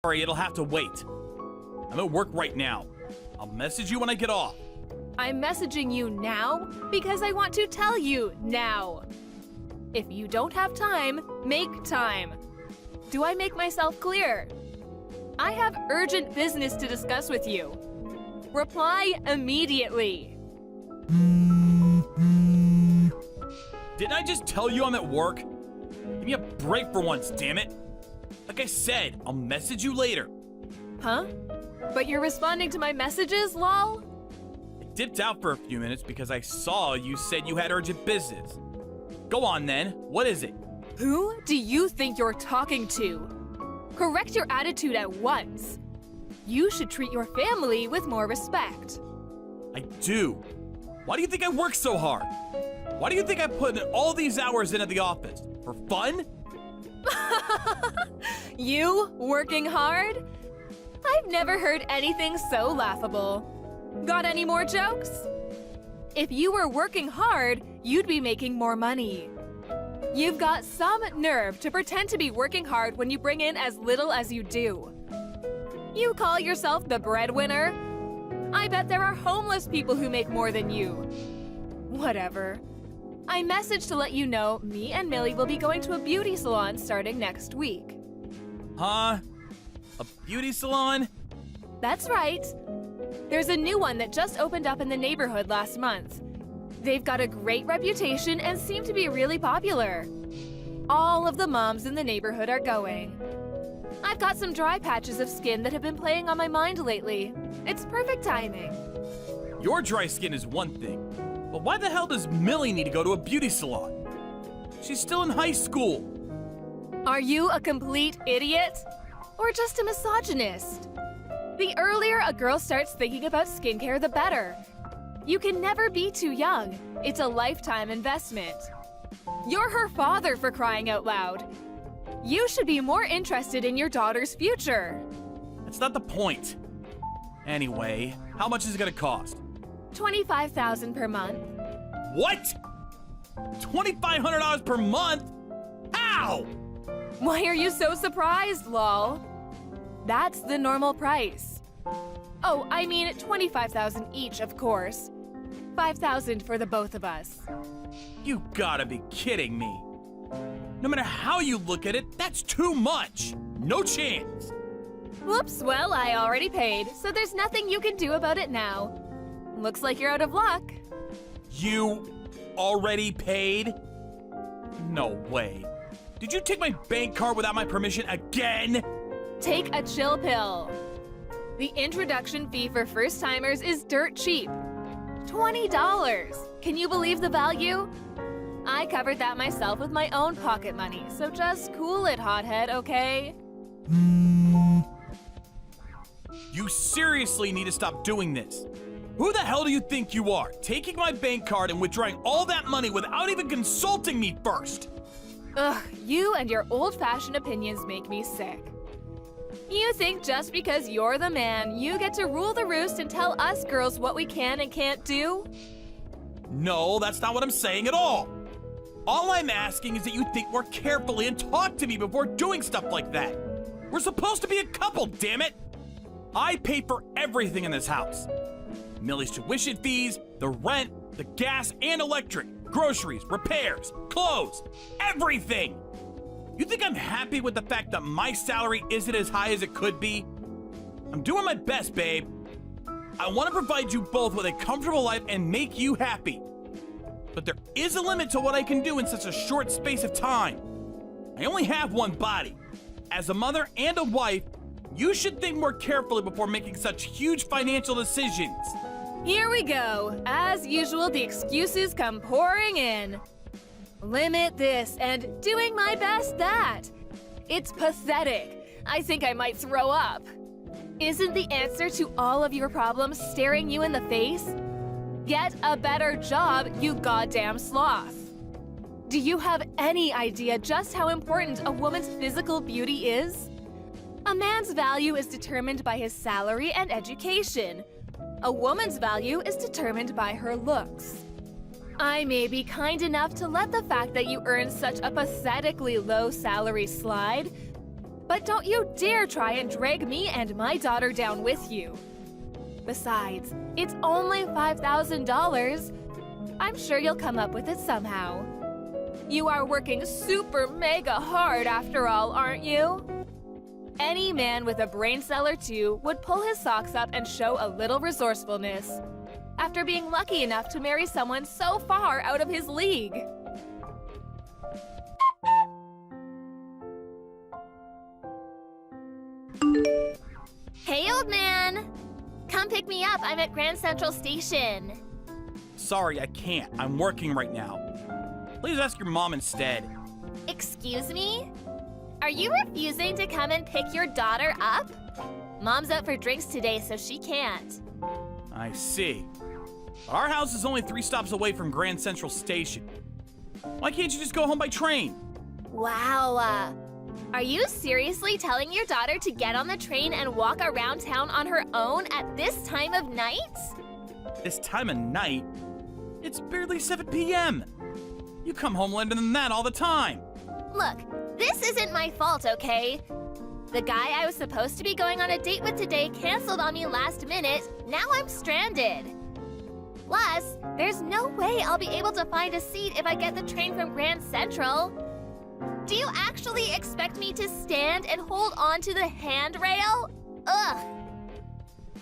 Sorry, it'll have to wait. I'm at work right now. I'll message you when I get off. I'm messaging you now because I want to tell you now. If you don't have time, make time. Do I make myself clear? I have urgent business to discuss with you. Reply immediately. Didn't I just tell you I'm at work? Give me a break for once, damn it. Like I said, I'll message you later. Huh? But you're responding to my messages, lol? I dipped out for a few minutes because I saw you said you had urgent business. Go on then, what is it? Who do you think you're talking to? Correct your attitude at once. You should treat your family with more respect. I do. Why do you think I work so hard? Why do you think I put in all these hours in at the office? For fun? You working hard? I've never heard anything so laughable. Got any more jokes? If you were working hard, you'd be making more money. You've got some nerve to pretend to be working hard when you bring in as little as you do. You call yourself the breadwinner? I bet there are homeless people who make more than you. Whatever. I messaged to let you know me and Millie will be going to a beauty salon starting next week. Huh? A beauty salon? That's right. There's a new one that just opened up in the neighborhood last month. They've got a great reputation and seem to be really popular. All of the moms in the neighborhood are going. I've got some dry patches of skin that have been playing on my mind lately. It's perfect timing. Your dry skin is one thing, but why the hell does Millie need to go to a beauty salon? She's still in high school. Are you a complete idiot? Or just a misogynist? The earlier a girl starts thinking about skincare, the better. You can never be too young. It's a lifetime investment. You're her father, for crying out loud. You should be more interested in your daughter's future. That's not the point. Anyway, how much is it gonna cost? $25,000 per month. What? $2,500 per month? How? Why are you so surprised, lol? That's the normal price. Oh, I mean $25,000 each, of course. $5,000 for the both of us. You gotta be kidding me. No matter how you look at it, that's too much. No chance. Whoops, well, I already paid, so there's nothing you can do about it now. Looks like you're out of luck. You already paid? No way. Did you take my bank card without my permission again? Take a chill pill. The introduction fee for first-timers is dirt cheap. $20. Can you believe the value? I covered that myself with my own pocket money, so just cool it, hothead, okay? You seriously need to stop doing this. Who the hell do you think you are, taking my bank card and withdrawing all that money without even consulting me first? Ugh, you and your old-fashioned opinions make me sick. You think just because you're the man, you get to rule the roost and tell us girls what we can and can't do? No, that's not what I'm saying at all. All I'm asking is that you think more carefully and talk to me before doing stuff like that. We're supposed to be a couple, damn it! I pay for everything in this house. Millie's tuition fees, the rent, the gas and electric, groceries, repairs, clothes, everything! You think I'm happy with the fact that my salary isn't as high as it could be? I'm doing my best, babe. I want to provide you both with a comfortable life and make you happy. But there is a limit to what I can do in such a short space of time. I only have one body. As a mother and a wife, you should think more carefully before making such huge financial decisions. Here we go. As usual, the excuses come pouring in. Limit this and doing my best that. It's pathetic. I think I might throw up. Isn't the answer to all of your problems staring you in the face? Get a better job, you goddamn sloth. Do you have any idea just how important a woman's physical beauty is? A man's value is determined by his salary and education. A woman's value is determined by her looks. I may be kind enough to let the fact that you earn such a pathetically low salary slide, But don't you dare try and drag me and my daughter down with you. Besides, it's only $5,000. I'm sure you'll come up with it somehow. You are working super mega hard after all, aren't you? Any man with a brain cell or two would pull his socks up and show a little resourcefulness after being lucky enough to marry someone so far out of his league. Hey, old man! Come pick me up. I'm at Grand Central Station. Sorry, I can't. I'm working right now. Please ask your mom instead. Excuse me? Are you refusing to come and pick your daughter up? Mom's out for drinks today, so she can't. I see. But our house is only 3 stops away from Grand Central Station. Why can't you just go home by train? Wow. Are you seriously telling your daughter to get on the train and walk around town on her own at this time of night? This time of night? It's barely 7 p.m. You come home later than that all the time. Look, this isn't my fault, okay? The guy I was supposed to be going on a date with today canceled on me last minute. Now I'm stranded. Plus, there's no way I'll be able to find a seat if I get the train from Grand Central. Do you actually expect me to stand and hold on to the handrail? Ugh.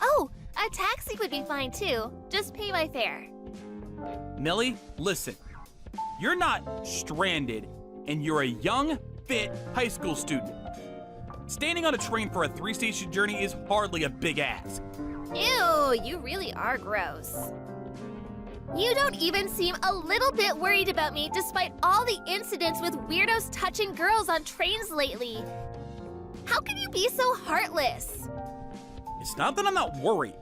Oh, a taxi would be fine too. Just pay my fare. Millie, listen. You're not stranded, and you're a young, fit high school student. Standing on a train for a 3-station journey is hardly a big ask. Ew, you really are gross. You don't even seem a little bit worried about me despite all the incidents with weirdos touching girls on trains lately. How can you be so heartless? It's not that I'm not worried,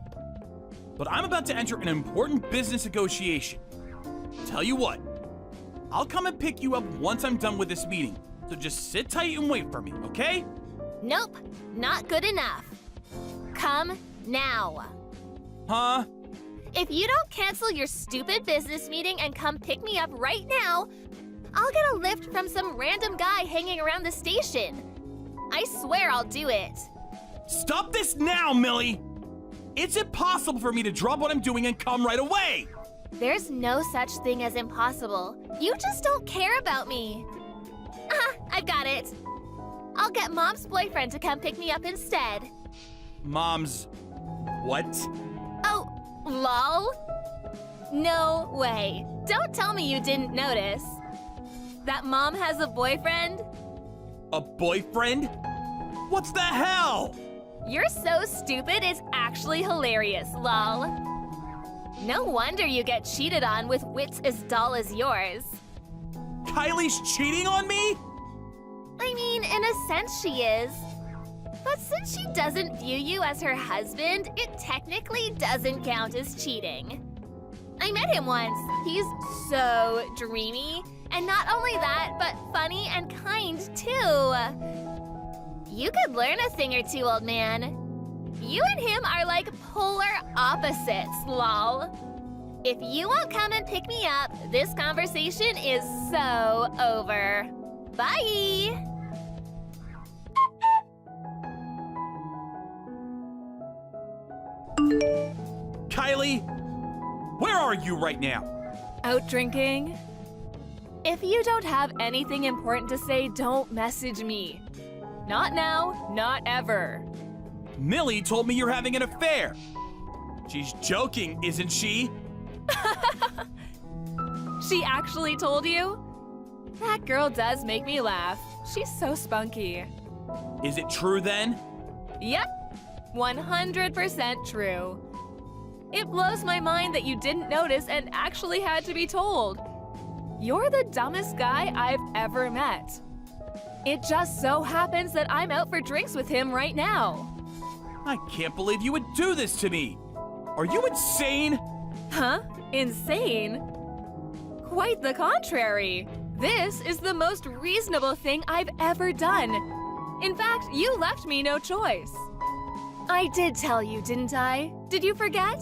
but I'm about to enter an important business negotiation. Tell you what, I'll come and pick you up once I'm done with this meeting, so just sit tight and wait for me, okay? Nope, not good enough. Come now. Huh? If you don't cancel your stupid business meeting and come pick me up right now, I'll get a lift from some random guy hanging around the station. I swear I'll do it. Stop this now, Millie! It's impossible for me to drop what I'm doing and come right away! There's no such thing as impossible. You just don't care about me. I've got it. I'll get Mom's boyfriend to come pick me up instead. Mom's... what? Oh, lol? No way. Don't tell me you didn't notice. That Mom has a boyfriend? A boyfriend? What's the hell? You're so stupid, it's actually hilarious, lol. No wonder you get cheated on with wits as dull as yours. Kylie's cheating on me? I mean, in a sense she is. But since she doesn't view you as her husband, it technically doesn't count as cheating. I met him once. He's so dreamy. And not only that, but funny and kind too. You could learn a thing or two, old man. You and him are like polar opposites, lol. If you won't come and pick me up, this conversation is so over. Bye! Kylie, where are you right now? Out drinking? If you don't have anything important to say, don't message me. Not now, not ever. Millie told me you're having an affair. She's joking, isn't she? She actually told you? That girl does make me laugh. She's so spunky. Is it true then? Yep, 100% true. It blows my mind that you didn't notice and actually had to be told. You're the dumbest guy I've ever met. It just so happens that I'm out for drinks with him right now. I can't believe you would do this to me. Are you insane? Huh? Insane? Quite the contrary. This is the most reasonable thing I've ever done. In fact, you left me no choice. I did tell you, didn't I? Did you forget?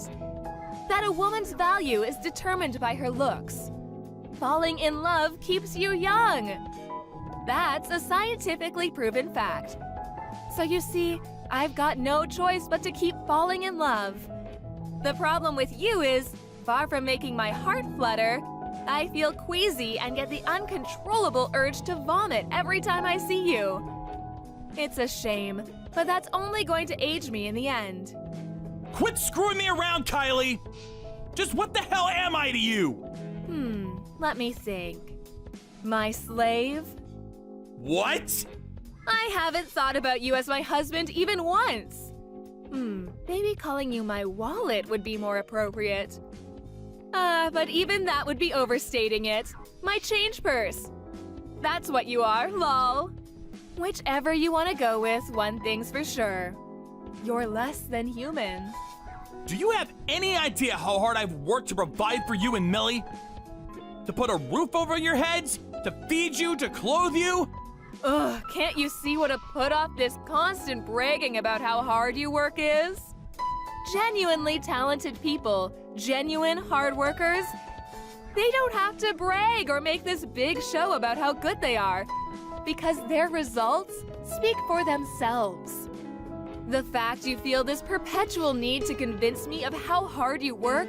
That a woman's value is determined by her looks. Falling in love keeps you young. That's a scientifically proven fact. So you see, I've got no choice but to keep falling in love. The problem with you is, far from making my heart flutter, I feel queasy and get the uncontrollable urge to vomit every time I see you. It's a shame, but that's only going to age me in the end. Quit screwing me around, Kylie! Just what the hell am I to you? Let me think. My slave? What? I haven't thought about you as my husband even once. Maybe calling you my wallet would be more appropriate. But even that would be overstating it. My change purse. That's what you are, lol. Whichever you want to go with, one thing's for sure. You're less than human. Do you have any idea how hard I've worked to provide for you and Millie? To put a roof over your heads? To feed you? To clothe you? Ugh, can't you see what a put-off this constant bragging about how hard you work is? Genuinely talented people, genuine hard workers, they don't have to brag or make this big show about how good they are, because their results speak for themselves. The fact you feel this perpetual need to convince me of how hard you work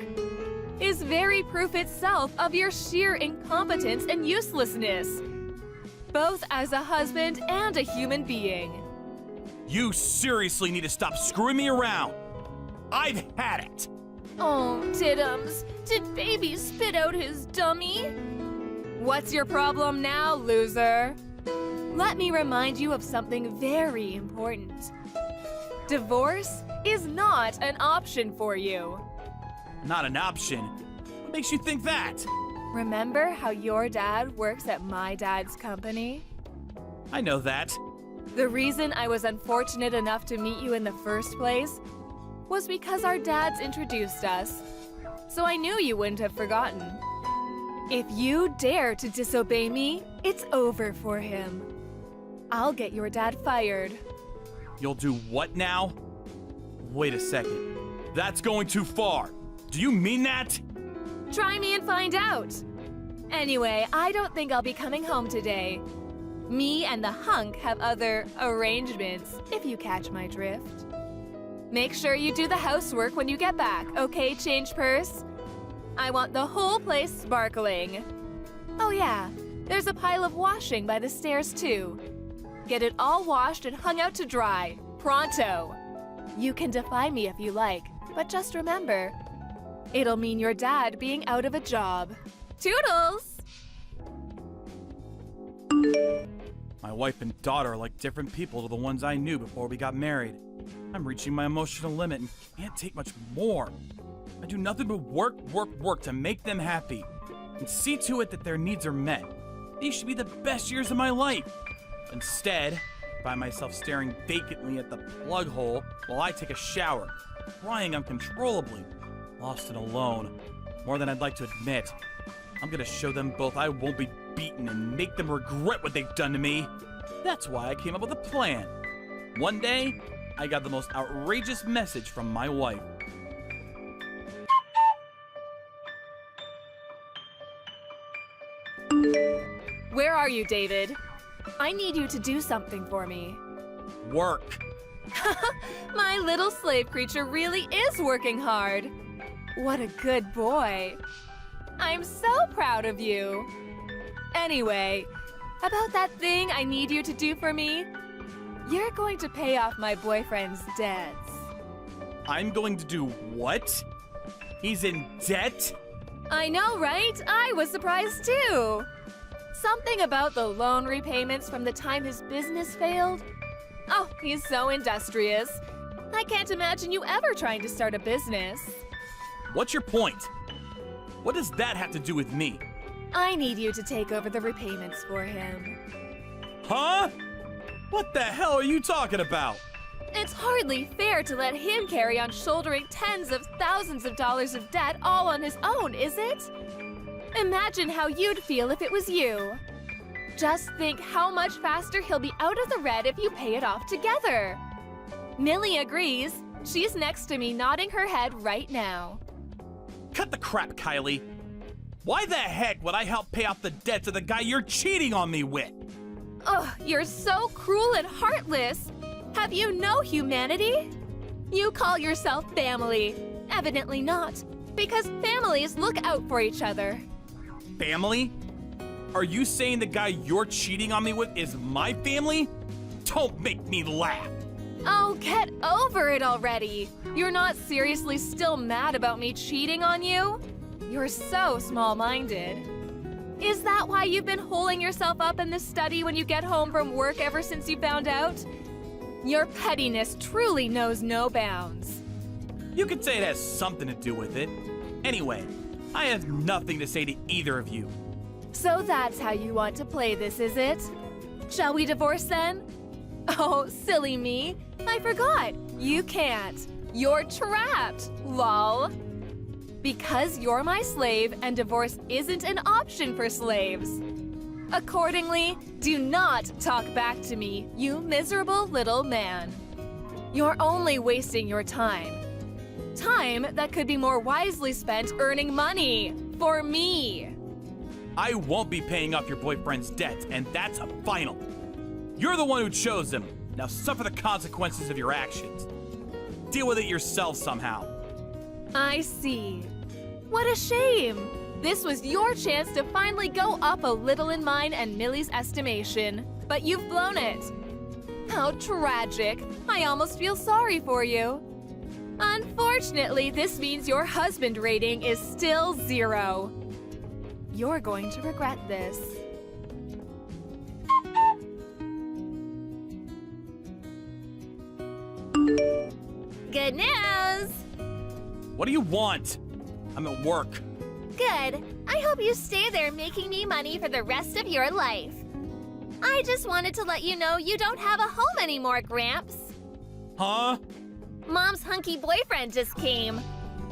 is very proof itself of your sheer incompetence and uselessness, both as a husband and a human being. You seriously need to stop screwing me around. I've had it. Oh, Diddums, did baby spit out his dummy? What's your problem now, loser? Let me remind you of something very important. Divorce is not an option for you. Not an option? What makes you think that? Remember how your dad works at my dad's company? I know that. The reason I was unfortunate enough to meet you in the first place was because our dads introduced us, so I knew you wouldn't have forgotten. If you dare to disobey me, it's over for him. I'll get your dad fired. You'll do what now? Wait a second. That's going too far. Do you mean that? Try me and find out. Anyway, I don't think I'll be coming home today. Me and the hunk have other arrangements, if you catch my drift. Make sure you do the housework when you get back, okay, change purse? I want the whole place sparkling. Oh yeah, there's a pile of washing by the stairs too. Get it all washed and hung out to dry, pronto. You can defy me if you like, but just remember, it'll mean your dad being out of a job. Toodles! My wife and daughter are like different people to the ones I knew before we got married. I'm reaching my emotional limit and can't take much more. I do nothing but work, work, work to make them happy and see to it that their needs are met. These should be the best years of my life. Instead, I find myself staring vacantly at the plug hole while I take a shower, crying uncontrollably, lost and alone, more than I'd like to admit. I'm gonna show them both I won't be beaten and make them regret what they've done to me. That's why I came up with a plan. One day, I got the most outrageous message from my wife. Where are you, David? I need you to do something for me. Work. My little slave creature really is working hard. What a good boy. I'm so proud of you. Anyway, about that thing I need you to do for me, you're going to pay off my boyfriend's debts. I'm going to do what? He's in debt? I know, right? I was surprised too. Something about the loan repayments from the time his business failed. Oh, he's so industrious. I can't imagine you ever trying to start a business. What's your point? What does that have to do with me? I need you to take over the repayments for him. Huh? What the hell are you talking about? It's hardly fair to let him carry on shouldering tens of thousands of dollars of debt all on his own, is it? Imagine how you'd feel if it was you. Just think how much faster he'll be out of the red if you pay it off together. Millie agrees. She's next to me nodding her head right now. Cut the crap, Kylie. Why the heck would I help pay off the debts of the guy you're cheating on me with? Ugh, you're so cruel and heartless. Have you no humanity? You call yourself family. Evidently not, because families look out for each other. Family? Are you saying the guy you're cheating on me with is my family? Don't make me laugh. Oh, get over it already. You're not seriously still mad about me cheating on you? You're so small-minded. Is that why you've been holding yourself up in the study when you get home from work ever since you found out? Your pettiness truly knows no bounds. You could say it has something to do with it. Anyway, I have nothing to say to either of you. So that's how you want to play this, is it? Shall we divorce then? Oh, silly me. I forgot. You can't. You're trapped, lol. Because you're my slave and divorce isn't an option for slaves. Accordingly, do not talk back to me, you miserable little man. You're only wasting your time. Time that could be more wisely spent earning money for me. I won't be paying off your boyfriend's debts, and that's a final. You're the one who chose him. Now suffer the consequences of your actions. Deal with it yourself somehow. I see. What a shame. This was your chance to finally go up a little in mine and Millie's estimation, but you've blown it. How tragic. I almost feel sorry for you. Unfortunately, this means your husband rating is still 0. You're going to regret this. Good news! What do you want? I'm at work. Good. I hope you stay there making me money for the rest of your life. I just wanted to let you know you don't have a home anymore, Gramps. Huh? Mom's hunky boyfriend just came.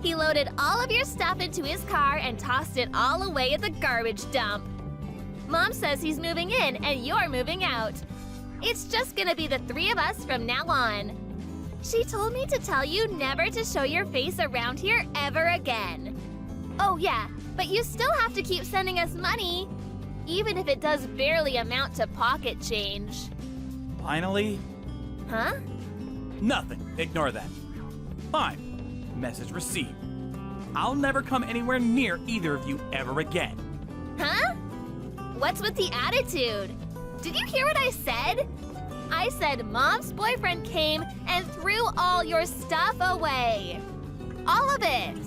He loaded all of your stuff into his car and tossed it all away at the garbage dump. Mom says he's moving in and you're moving out. It's just gonna be the 3 of us from now on. She told me to tell you never to show your face around here ever again. Oh yeah, but you still have to keep sending us money, even if it does barely amount to pocket change. Finally? Huh? Nothing. Ignore that. Fine. Message received. I'll never come anywhere near either of you ever again. Huh? What's with the attitude? Did you hear what I said? I said Mom's boyfriend came and threw all your stuff away. All of it.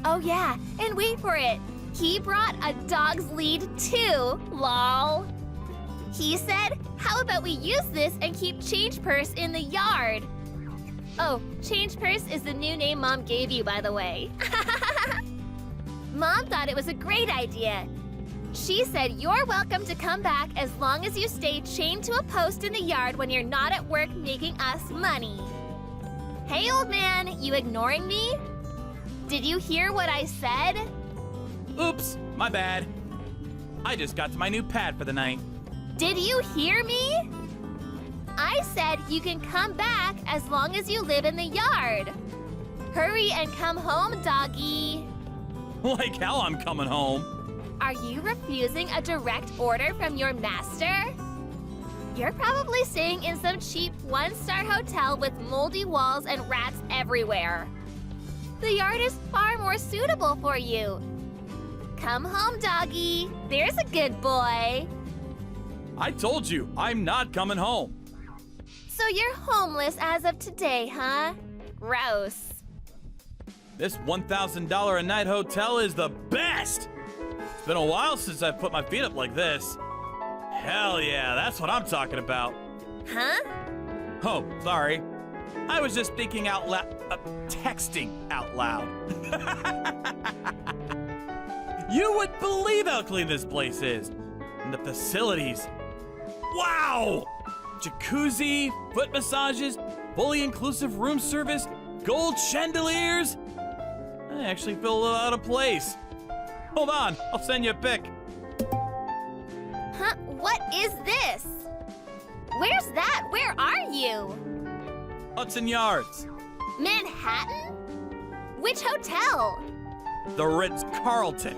Oh yeah, and wait for it. He brought a dog's lead too, lol. He said, how about we use this and keep Change Purse in the yard? Oh, Change Purse is the new name Mom gave you, by the way. Mom thought it was a great idea. She said you're welcome to come back as long as you stay chained to a post in the yard when you're not at work making us money. Hey, old man, you ignoring me? Did you hear what I said? Oops, my bad. I just got to my new pad for the night. Did you hear me? I said you can come back as long as you live in the yard. Hurry and come home, doggy. Like how I'm coming home. Are you refusing a direct order from your master? You're probably staying in some cheap one-star hotel with moldy walls and rats everywhere. The yard is far more suitable for you. Come home, doggy. There's a good boy. I told you, I'm not coming home. So you're homeless as of today, huh? Gross. This $1,000 a night hotel is the best. It's been a while since I've put my feet up like this. Hell yeah, that's what I'm talking about. Huh? Oh, sorry. I was just thinking out loud, texting out loud. You would believe how clean this place is. And the facilities. Wow! Jacuzzi, foot massages, fully inclusive room service, gold chandeliers. I actually feel a little out of place. Hold on, I'll send you a pic. Huh? What is this? Where's that? Where are you? Hudson Yards. Manhattan? Which hotel? The Ritz-Carlton.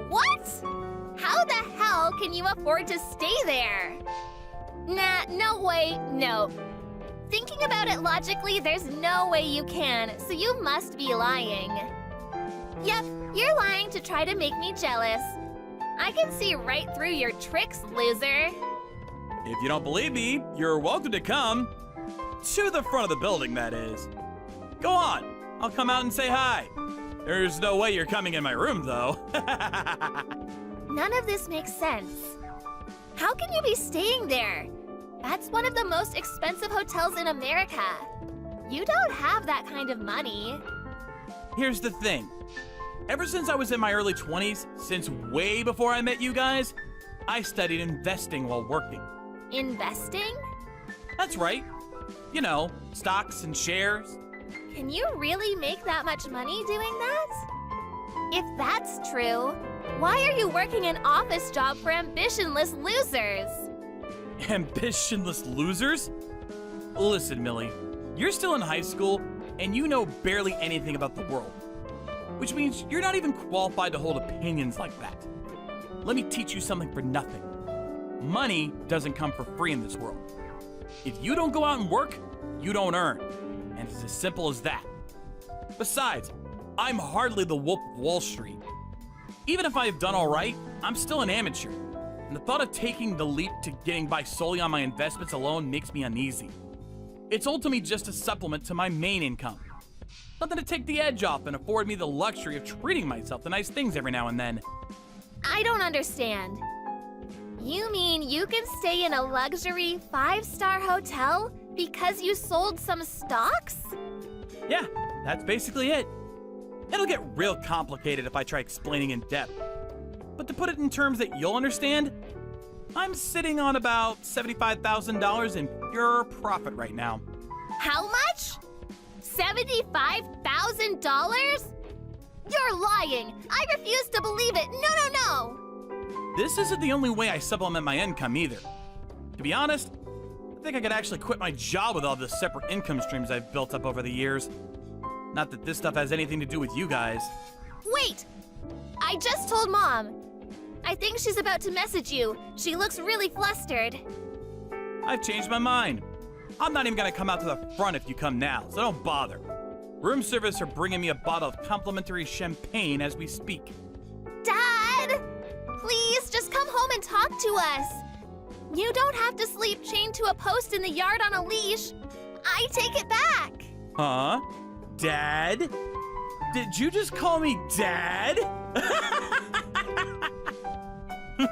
What? How the hell can you afford to stay there? Nah, no way, no. Thinking about it logically, there's no way you can, so you must be lying. Yep, you're lying to try to make me jealous. I can see right through your tricks, loser. If you don't believe me, you're welcome to come. To the front of the building, that is. Go on, I'll come out and say hi. There's no way you're coming in my room, though. None of this makes sense. How can you be staying there? That's one of the most expensive hotels in America. You don't have that kind of money. Here's the thing. Ever since I was in my early 20s, since way before I met you guys, I studied investing while working. Investing? That's right. You know, stocks and shares. Can you really make that much money doing that? If that's true, why are you working an office job for ambitionless losers? Ambitionless losers? Listen, Millie, you're still in high school and you know barely anything about the world, which means you're not even qualified to hold opinions like that. Let me teach you something for nothing. Money doesn't come for free in this world. If you don't go out and work, you don't earn. And it's as simple as that. Besides, I'm hardly the Wolf of Wall Street. Even if I've done all right, I'm still an amateur. And the thought of taking the leap to getting by solely on my investments alone makes me uneasy. It's ultimately just a supplement to my main income. Nothing to take the edge off and afford me the luxury of treating myself to nice things every now and then. I don't understand. You mean you can stay in a luxury 5-star hotel because you sold some stocks? Yeah, that's basically it. It'll get real complicated if I try explaining in depth. But to put it in terms that you'll understand, I'm sitting on about $75,000 in pure profit right now. How much? $75,000? You're lying! I refuse to believe it! No, no, no! This isn't the only way I supplement my income either. To be honest, I think I could actually quit my job with all the separate income streams I've built up over the years. Not that this stuff has anything to do with you guys. Wait! I just told Mom. I think she's about to message you. She looks really flustered. I've changed my mind. I'm not even gonna come out to the front if you come now, so don't bother. Room service are bringing me a bottle of complimentary champagne as we speak. Dad! Please, just come home and talk to us. You don't have to sleep chained to a post in the yard on a leash. I take it back. Huh? Dad? Did you just call me Dad?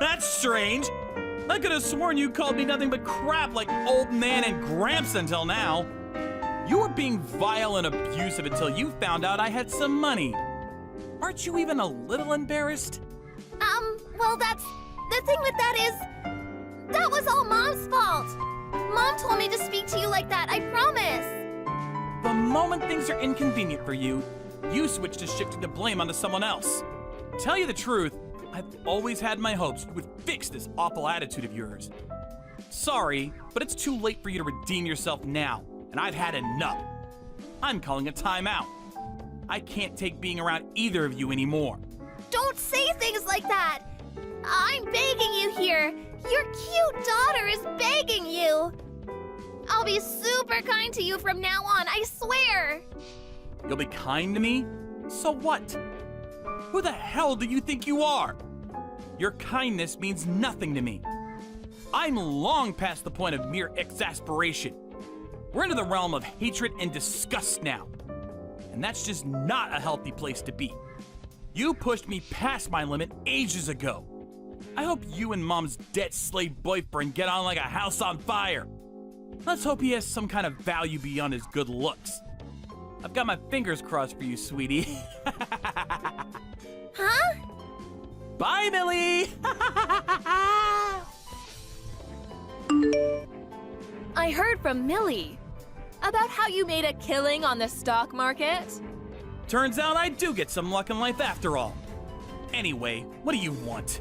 That's strange. I could have sworn you called me nothing but crap like old man and Gramps until now. You were being vile and abusive until you found out I had some money. Aren't you even a little embarrassed? Well, the thing with that is, that was all Mom's fault. Mom told me to speak to you like that, I promise. The moment things are inconvenient for you, you switch to shifting the blame onto someone else. Tell you the truth, I've always had my hopes you would fix this awful attitude of yours. Sorry, but it's too late for you to redeem yourself now, and I've had enough. I'm calling a timeout. I can't take being around either of you anymore. Don't say things like that. I'm begging you here. Your cute daughter is begging you. I'll be super kind to you from now on, I swear. You'll be kind to me? So what? Who the hell do you think you are? Your kindness means nothing to me. I'm long past the point of mere exasperation. We're into the realm of hatred and disgust now. And that's just not a healthy place to be. You pushed me past my limit ages ago. I hope you and Mom's debt slave boyfriend get on like a house on fire. Let's hope he has some kind of value beyond his good looks. I've got my fingers crossed for you, sweetie. Huh? Bye, Millie! I heard from Millie about how you made a killing on the stock market. Turns out I do get some luck in life after all. Anyway, what do you want?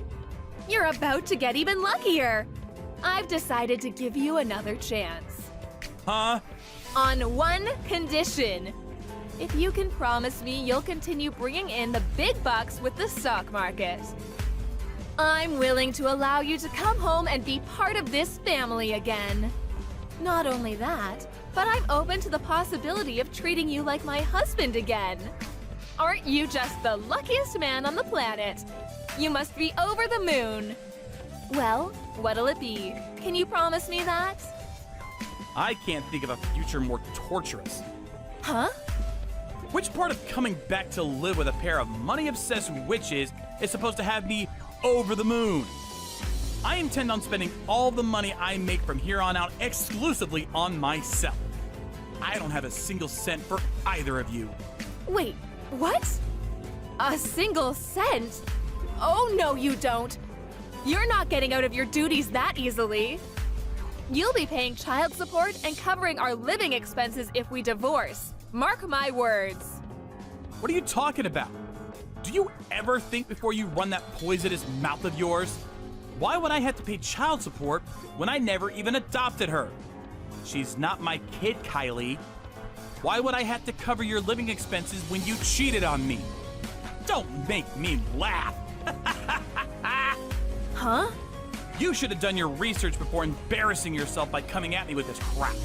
You're about to get even luckier. I've decided to give you another chance. Huh? On one condition. If you can promise me you'll continue bringing in the big bucks with the stock market. I'm willing to allow you to come home and be part of this family again. Not only that, but I'm open to the possibility of treating you like my husband again. Aren't you just the luckiest man on the planet? You must be over the moon. Well, what'll it be? Can you promise me that? I can't think of a future more torturous. Huh? Which part of coming back to live with a pair of money-obsessed witches is supposed to have me over the moon? I intend on spending all the money I make from here on out exclusively on myself. I don't have a single cent for either of you. Wait, what? A single cent? Oh, no, you don't. You're not getting out of your duties that easily. You'll be paying child support and covering our living expenses if we divorce. Mark my words. What are you talking about? Do you ever think before you run that poisonous mouth of yours? Why would I have to pay child support when I never even adopted her? She's not my kid, Kylie. Why would I have to cover your living expenses when you cheated on me? Don't make me laugh. Huh? You should have done your research before embarrassing yourself by coming at me with this crap.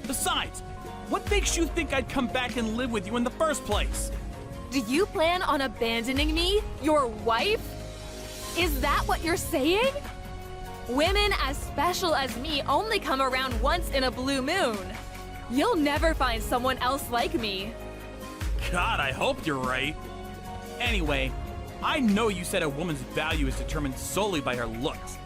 Besides, what makes you think I'd come back and live with you in the first place? Do you plan on abandoning me, your wife? Is that what you're saying? Women as special as me only come around once in a blue moon. You'll never find someone else like me. God, I hope you're right. Anyway, I know you said a woman's value is determined solely by her looks.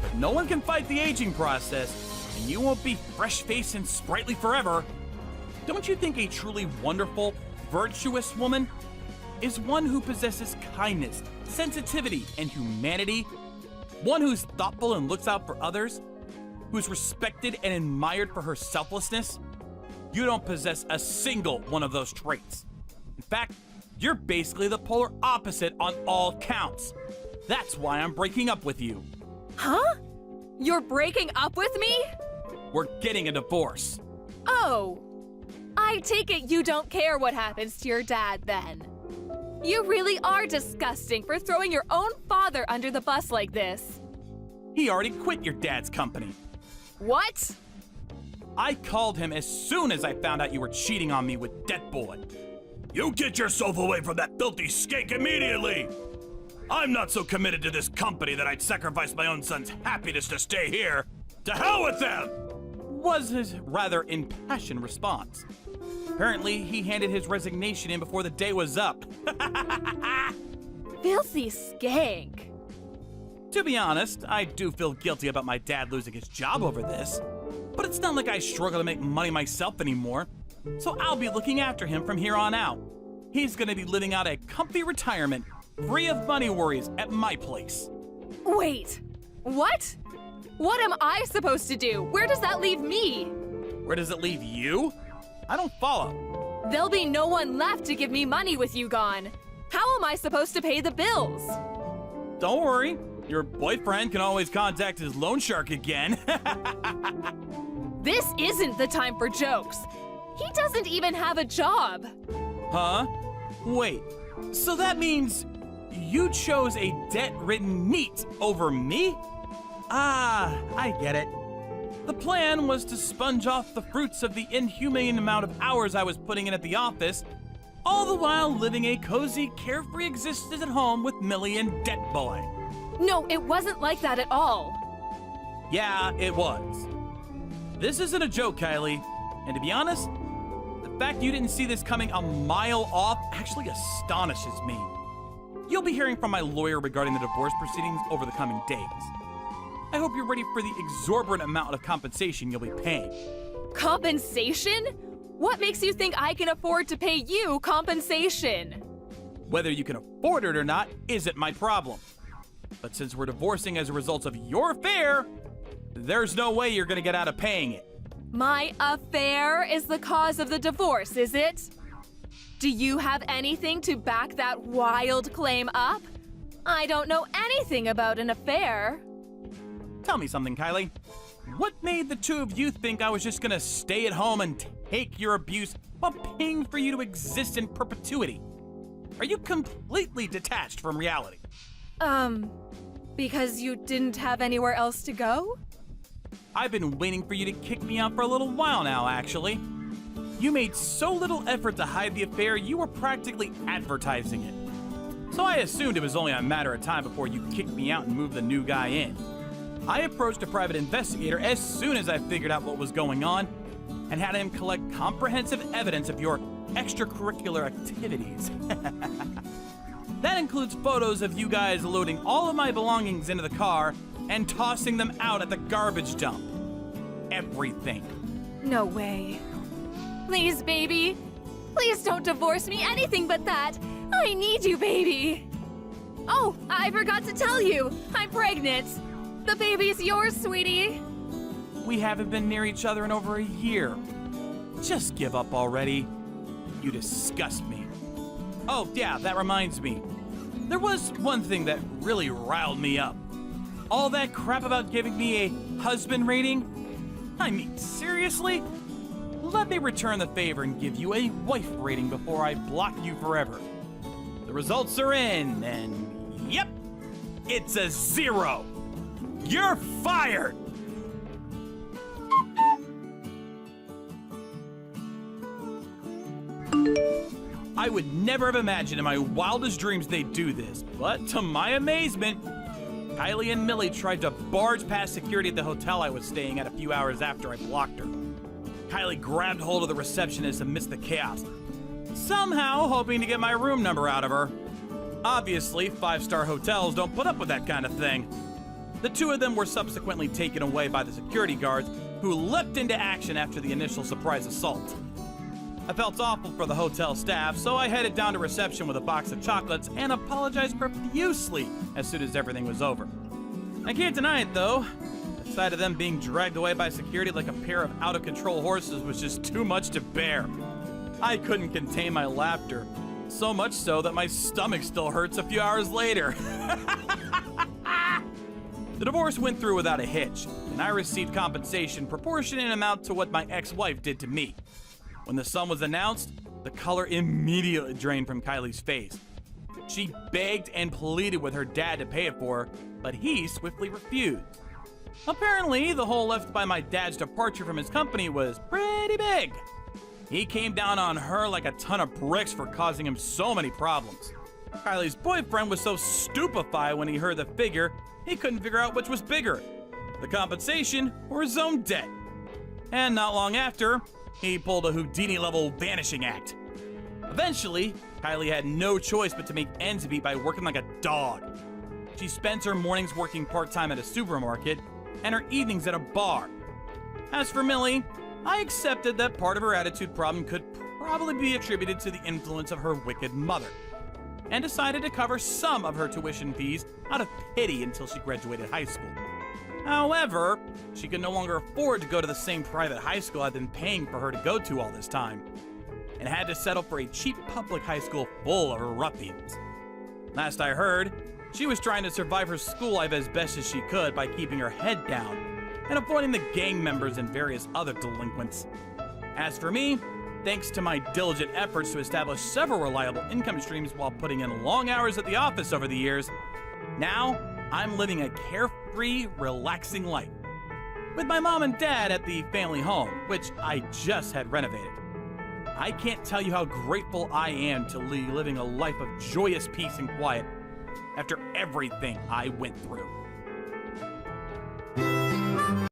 But no one can fight the aging process, and you won't be fresh-faced and sprightly forever. Don't you think a truly wonderful, virtuous woman is one who possesses kindness, sensitivity, and humanity? One who's thoughtful and looks out for others? Who's respected and admired for her selflessness? You don't possess a single one of those traits. In fact, you're basically the polar opposite on all counts. That's why I'm breaking up with you. Huh? You're breaking up with me? We're getting a divorce. Oh. I take it you don't care what happens to your dad then. You really are disgusting for throwing your own father under the bus like this. He already quit your dad's company. What? I called him as soon as I found out you were cheating on me with Debt Boy. You get yourself away from that filthy skank immediately! I'm not so committed to this company that I'd sacrifice my own son's happiness to stay here. To hell with them! Was his rather impassioned response. Apparently, he handed his resignation in before the day was up. Filthy skank. To be honest, I do feel guilty about my dad losing his job over this. But it's not like I struggle to make money myself anymore. So I'll be looking after him from here on out. He's gonna be living out a comfy retirement, free of money worries at my place. Wait, what? What am I supposed to do? Where does that leave me? Where does it leave you? I don't follow. There'll be no one left to give me money with you gone. How am I supposed to pay the bills? Don't worry, your boyfriend can always contact his loan shark again. This isn't the time for jokes. He doesn't even have a job. Huh? Wait, so that means you chose a debt-ridden NEET over me? Ah, I get it. The plan was to sponge off the fruits of the inhumane amount of hours I was putting in at the office, all the while living a cozy, carefree existence at home with Millie and Debt Boy. No, it wasn't like that at all. Yeah, it was. This isn't a joke, Kylie. And to be honest, the fact you didn't see this coming a mile off actually astonishes me. You'll be hearing from my lawyer regarding the divorce proceedings over the coming days. I hope you're ready for the exorbitant amount of compensation you'll be paying. Compensation? What makes you think I can afford to pay you compensation? Whether you can afford it or not isn't my problem. But since we're divorcing as a result of your affair, there's no way you're gonna get out of paying it. My affair is the cause of the divorce, is it? Do you have anything to back that wild claim up? I don't know anything about an affair. Tell me something, Kylie. What made the two of you think I was just gonna stay at home and take your abuse while paying for you to exist in perpetuity? Are you completely detached from reality? Because you didn't have anywhere else to go? I've been waiting for you to kick me out for a little while now, actually. You made so little effort to hide the affair, you were practically advertising it. So I assumed it was only a matter of time before you kicked me out and moved the new guy in. I approached a private investigator as soon as I figured out what was going on and had him collect comprehensive evidence of your extracurricular activities. That includes photos of you guys loading all of my belongings into the car and tossing them out at the garbage dump. Everything. No way. Please, baby. Please don't divorce me, anything but that. I need you, baby. Oh, I forgot to tell you. I'm pregnant. The baby's yours, sweetie. We haven't been near each other in over a year. Just give up already. You disgust me. Oh, yeah, that reminds me. There was one thing that really riled me up. All that crap about giving me a husband rating? I mean, seriously? Let me return the favor and give you a wife rating before I block you forever. The results are in, and yep, it's a 0. You're fired! I would never have imagined in my wildest dreams they'd do this, but to my amazement, Kylie and Millie tried to barge past security at the hotel I was staying at a few hours after I blocked her. Kylie grabbed hold of the receptionist amidst the chaos, somehow hoping to get my room number out of her. Obviously, 5-star hotels don't put up with that kind of thing. The two of them were subsequently taken away by the security guards, who leapt into action after the initial surprise assault. I felt awful for the hotel staff, so I headed down to reception with a box of chocolates and apologized profusely as soon as everything was over. I can't deny it, though. The sight of them being dragged away by security like a pair of out-of-control horses was just too much to bear. I couldn't contain my laughter, so much so that my stomach still hurts a few hours later. The divorce went through without a hitch, and I received compensation proportionate in amount to what my ex-wife did to me. When the sum was announced, the color immediately drained from Kylie's face. She begged and pleaded with her dad to pay it for her, but he swiftly refused. Apparently, the hole left by my dad's departure from his company was pretty big. He came down on her like a ton of bricks for causing him so many problems. Kylie's boyfriend was so stupefied when he heard the figure, he couldn't figure out which was bigger, the compensation or his own debt. And not long after, he pulled a Houdini-level vanishing act. Eventually, Kylie had no choice but to make ends meet by working like a dog. She spent her mornings working part-time at a supermarket and her evenings at a bar. As for Millie, I accepted that part of her attitude problem could probably be attributed to the influence of her wicked mother, and decided to cover some of her tuition fees out of pity until she graduated high school. However, she could no longer afford to go to the same private high school I'd been paying for her to go to all this time, and had to settle for a cheap public high school full of ruffians. Last I heard, she was trying to survive her school life as best as she could by keeping her head down and avoiding the gang members and various other delinquents. As for me, thanks to my diligent efforts to establish several reliable income streams while putting in long hours at the office over the years, now I'm living a carefree, relaxing life with my mom and dad at the family home, which I just had renovated. I can't tell you how grateful I am to be living a life of joyous peace and quiet after everything I went through.